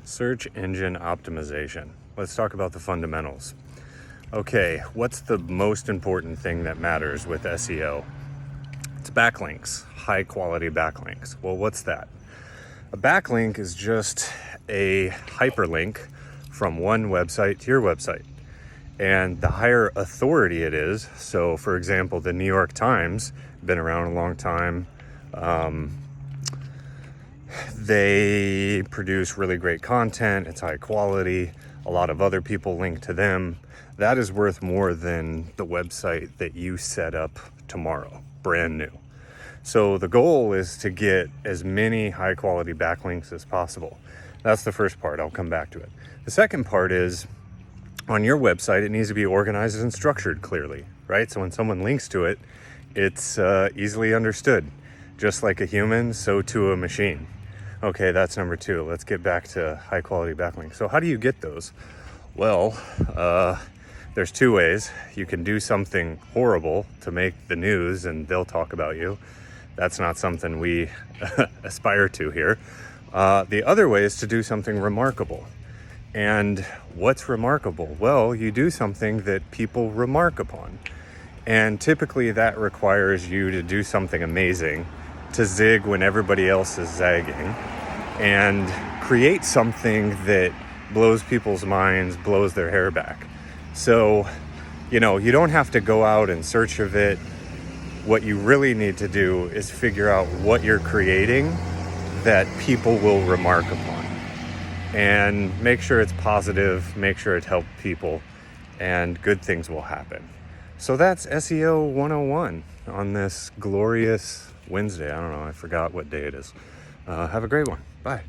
Search engine optimization. Let's talk about the fundamentals. Okay, what's the most important thing that matters with SEO? It's backlinks, high quality backlinks. Well, what's that? A backlink is just a hyperlink from one website to your website. And the higher authority it is, so for example, the New York Times, been around a long time, they produce really great content, it's high quality, a lot of other people link to them. That is worth more than the website that you set up tomorrow, brand new. So the goal is to get as many high quality backlinks as possible. That's the first part, I'll come back to it. The second part is, on your website, it needs to be organized and structured clearly, right? So when someone links to it, it's easily understood. Just like a human, so too a machine. Okay, that's number two. Let's get back to high quality backlinks. So how do you get those? Well, there's two ways. You can do something horrible to make the news and they'll talk about you. That's not something we aspire to here. The other way is to do something remarkable. And what's remarkable? Well, you do something that people remark upon. And typically that requires you to do something amazing, to zig when everybody else is zagging, and create something that blows people's minds, blows their hair back. So, you don't have to go out in search of it. What you really need to do is figure out what you're creating that people will remark upon. And make sure it's positive, make sure it helps people, and good things will happen. So that's SEO 101 on this glorious Wednesday. I don't know, I forgot what day it is. Have a great one. Bye.